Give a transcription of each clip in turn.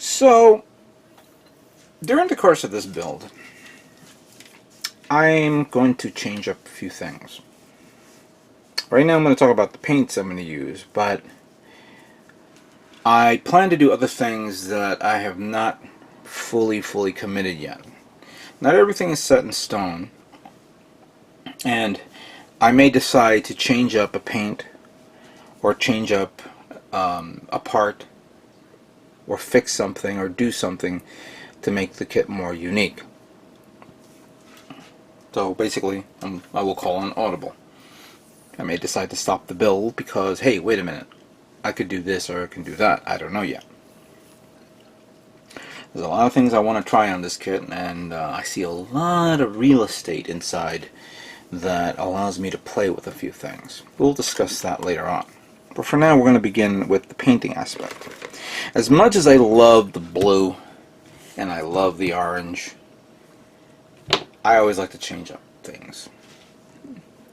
So, during the course of this build, I'm going to change up a few things. Right now I'm going to talk about the paints I'm going to use, but I plan to do other things that I have not fully committed yet. Not everything is set in stone, and I may decide to change up a paint, or change up a part, or fix something, or do something to make the kit more unique. So basically, I will call an audible. I may decide to stop the build because, hey, wait a minute, I could do this or I can do that. I don't know yet. There's a lot of things I want to try on this kit, and I see a lot of real estate inside that allows me to play with a few things. We'll discuss that later on. But for now, we're going to begin with the painting aspect. As much as I love the blue and I love the orange, I always like to change up things.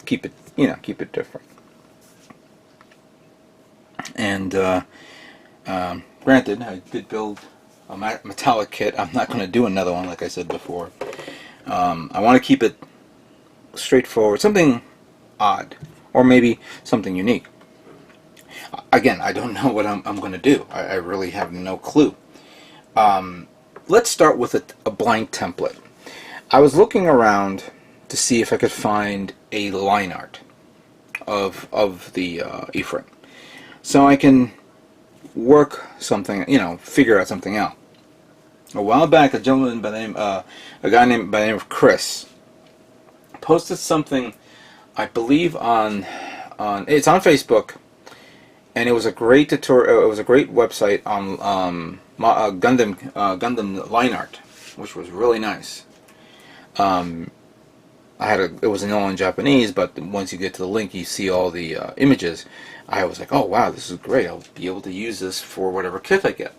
Keep it, keep it different. And granted, I did build a metallic kit. I'm not going to do another one, like I said before. I want to keep it straightforward, something odd, or maybe something unique. Again, I don't know what I'm going to do. I really have no clue. Let's start with a blank template. I was looking around to see if I could find a line art of the Efreet, so I can work something, figure out something out. A while back, a gentleman by the name, a guy by the name of Chris, posted something, I believe it's on Facebook, and it was a great tutorial. It was a great website on Gundam line art, which was really nice. It was all in Japanese, but once you get to the link, you see all the images. I was like, oh wow, this is great. I'll be able to use this for whatever kit I get.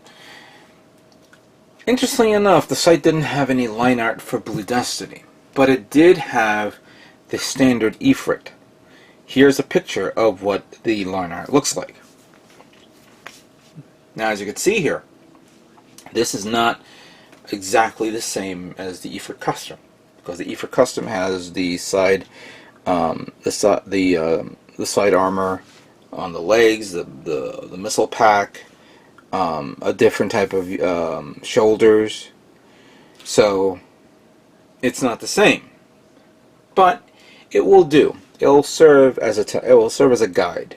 Interestingly enough, the site didn't have any line art for Blue Destiny, but it did have the standard Efreet. Here's a picture of what the line art looks like. Now, as you can see here, this is not exactly the same as the Efreet Custom, because the Efreet Custom has the side side armor on the legs, the missile pack, a different type of shoulders. So it's not the same, but it will do. It will serve as a guide.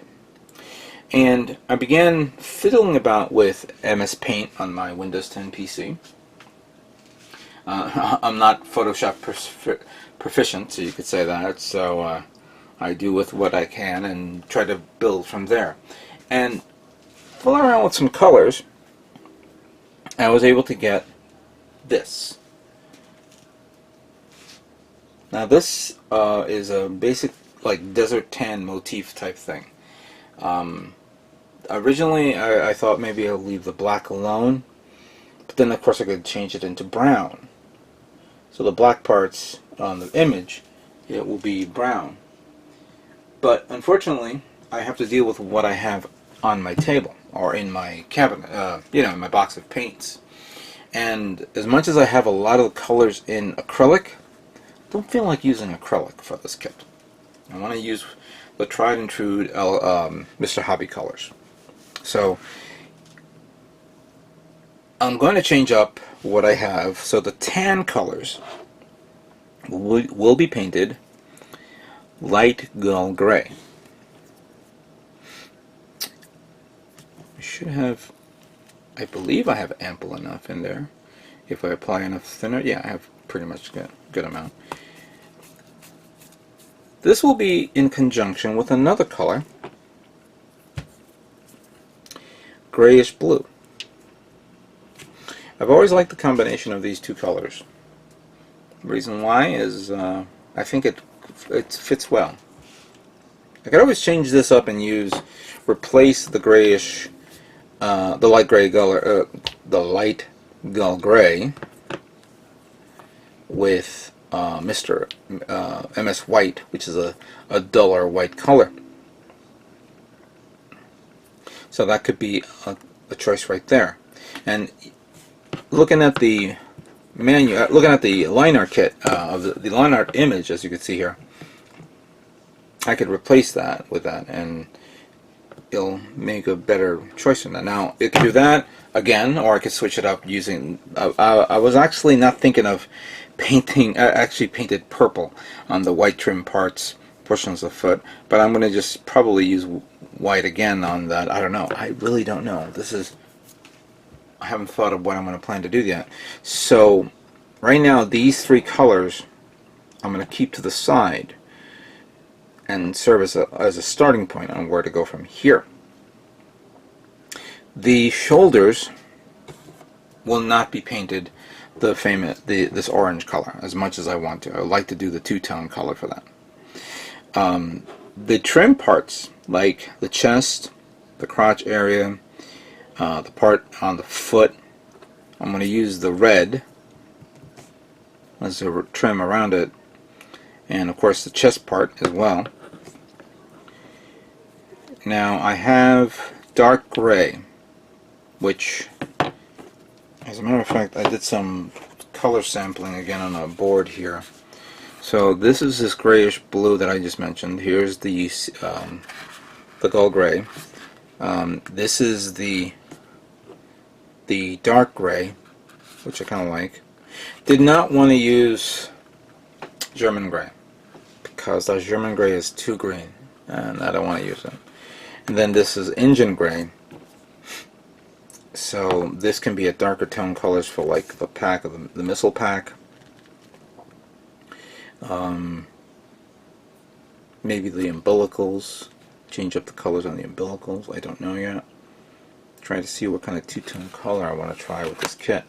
And I began fiddling about with MS Paint on my Windows 10 PC. I'm not Photoshop proficient, so you could say that. So I do with what I can and try to build from there. And fooling around with some colors, I was able to get this. Now this is a basic like desert tan motif type thing. Originally I thought maybe I'll leave the black alone, but then of course I could change it into brown. So the black parts on the image, it will be brown. But unfortunately, I have to deal with what I have on my table or in my cabinet, in my box of paints. And as much as I have a lot of the colors in acrylic, I don't feel like using acrylic for this kit. I want to use the tried and true Mr. Hobby colors. So I'm going to change up what I have. So the tan colors will be painted light gull gray. I should have, I believe I have ample enough in there. If I apply enough thinner, yeah, I have pretty much good amount. This will be in conjunction with another color, grayish blue. I've always liked the combination of these two colors. The reason why is I think it fits well. I could always change this up and replace the grayish, the light gray color, the light gull gray with Mr. MS White, which is a duller white color. So that could be a choice right there. And looking at the menu, looking at the line art kit of the line art image, as you can see here, I could replace that with that, and it'll make a better choice from that. Now, it could do that again, or I could switch it up using. I was actually not thinking of painting. I actually painted purple on the white trim parts, portions of the foot, but I'm going to just probably use white again on that. I don't know. I really don't know. I haven't thought of what I'm going to plan to do yet. So right now, these three colors I'm going to keep to the side and serve as a starting point on where to go from here. The shoulders will not be painted this orange color as much as I want to. I would like to do the two-tone color for that. The trim parts, like the chest, the crotch area, the part on the foot, I'm going to use the red as a trim around it, and of course the chest part as well. Now I have dark gray, which, as a matter of fact, I did some color sampling again on a board here. So this is this grayish blue that I just mentioned. Here's the gold gray. This is the dark gray, which I kind of like. Did not want to use German gray because that German gray is too green, and I don't want to use it. And then this is engine gray. So this can be a darker tone colors for like the pack of the missile pack. Maybe the umbilicals. Change up the colors on the umbilicals. I don't know yet. Trying to see what kind of two-tone color I want to try with this kit.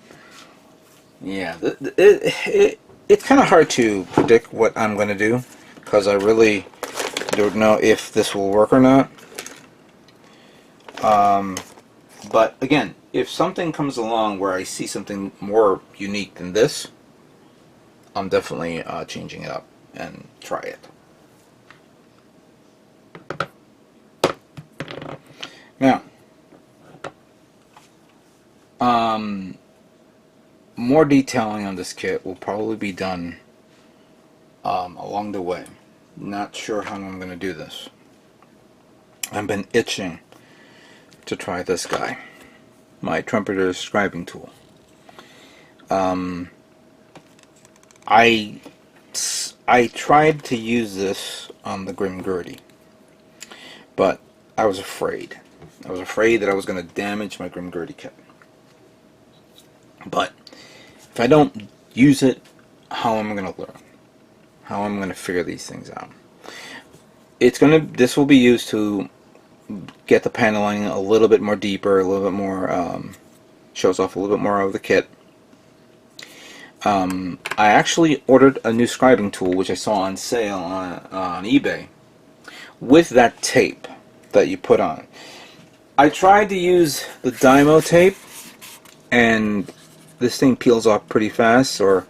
Yeah, it's kind of hard to predict what I'm going to do because I really don't know if this will work or not. But again, if something comes along where I see something more unique than this, I'm definitely changing it up and try it. Now, more detailing on this kit will probably be done along the way. Not sure how I'm going to do this. I've been itching to try this guy, my trumpeter scribing tool. I tried to use this on the Grim Gertie, but I was afraid. I was afraid that I was going to damage my Grim Gertie kit. But if I don't use it, how am I going to learn? How am I going to figure these things out? This will be used to get the paneling a little bit more deeper, a little bit more, shows off a little bit more of the kit. I actually ordered a new scribing tool, which I saw on sale on eBay, with that tape that you put on. I tried to use the Dymo tape, and this thing peels off pretty fast, or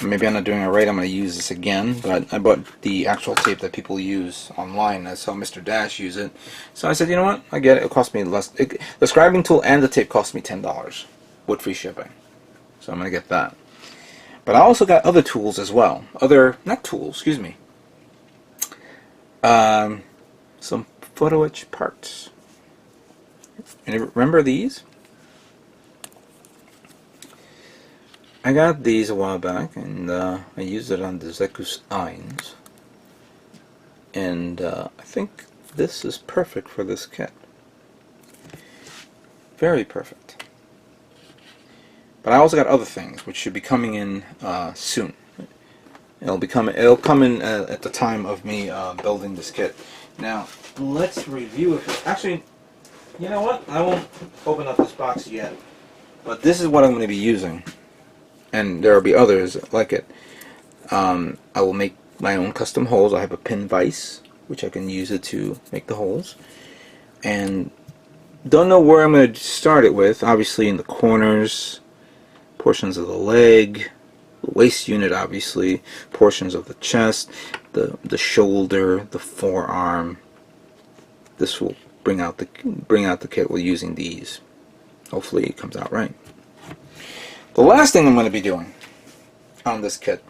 maybe I'm not doing it right. I'm going to use this again, but I bought the actual tape that people use online. I saw Mr. Dash use it, so I said, you know what, I get it. It cost me less. The scribing tool and the tape cost me $10 with free shipping, so I'm going to get that. But I also got other tools as well. Some Photo-Etched Parts. And remember these? I got these a while back, and I used it on the Zekus 1. And I think this is perfect for this kit. Very perfect. But I also got other things, which should be coming in soon. It'll come in at the time of me building this kit. Now, let's review it. Actually, you know what? I won't open up this box yet. But this is what I'm going to be using. And there will be others like it. I will make my own custom holes. I have a pin vise, which I can use it to make the holes. And don't know where I'm going to start it with. Obviously in the corners, portions of the leg, the waist unit, obviously, portions of the chest, the shoulder, the forearm. This will bring out the kit with using these. Hopefully it comes out right. The last thing I'm going to be doing on this kit,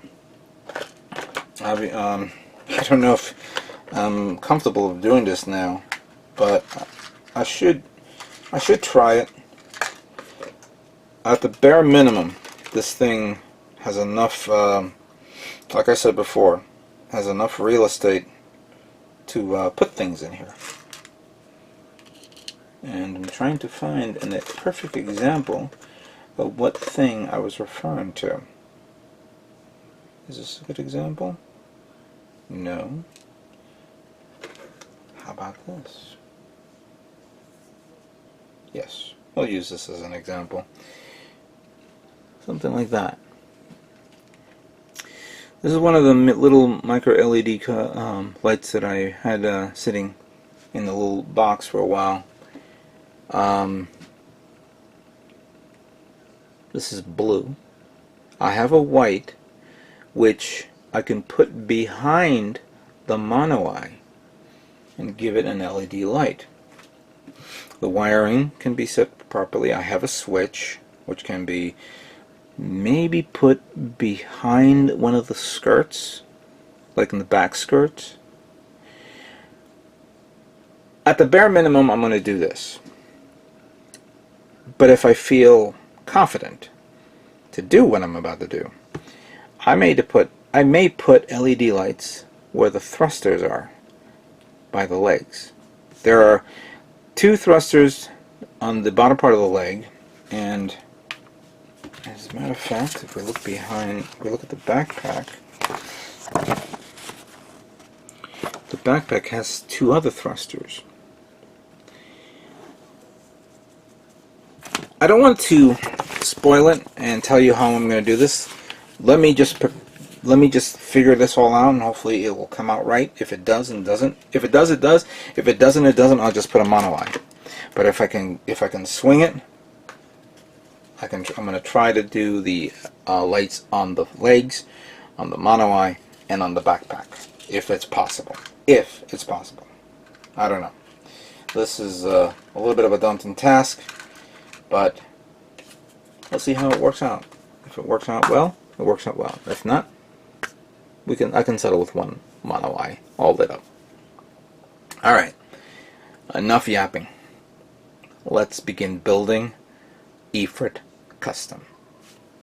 I don't know if I'm comfortable of doing this now, but I should try it. At the bare minimum, this thing has enough, like I said before, has enough real estate to put things in here. And I'm trying to find a perfect example of what thing I was referring to. Is this a good example? No. How about this? Yes, we'll use this as an example. Something like that. This is one of the little micro LED lights that I had sitting in the little box for a while. This is blue. I have a white which I can put behind the mono eye and give it an LED light. The wiring can be set properly. I have a switch which can be maybe put behind one of the skirts, like in the back skirts. At the bare minimum, I'm going to do this. But if I feel confident to do what I'm about to do, I may put LED lights where the thrusters are, by the legs. There are 2 thrusters on the bottom part of the leg, and as a matter of fact, if we look behind, if we look at the backpack has 2 other thrusters. I don't want to spoil it and tell you how I'm going to do this. Let me just figure this all out, and hopefully it will come out right. If it does, and doesn't. If it does, it does. If it doesn't, it doesn't. I'll just put a mono eye. But if I can swing it, I'm going to try to do the lights on the legs, on the mono eye, and on the backpack, if it's possible. If it's possible. I don't know. This is a little bit of a daunting task, but let's see how it works out. If it works out well, it works out well. If not, I can settle with one mono eye all lit up. Alright, enough yapping. Let's begin building Efreet Custom.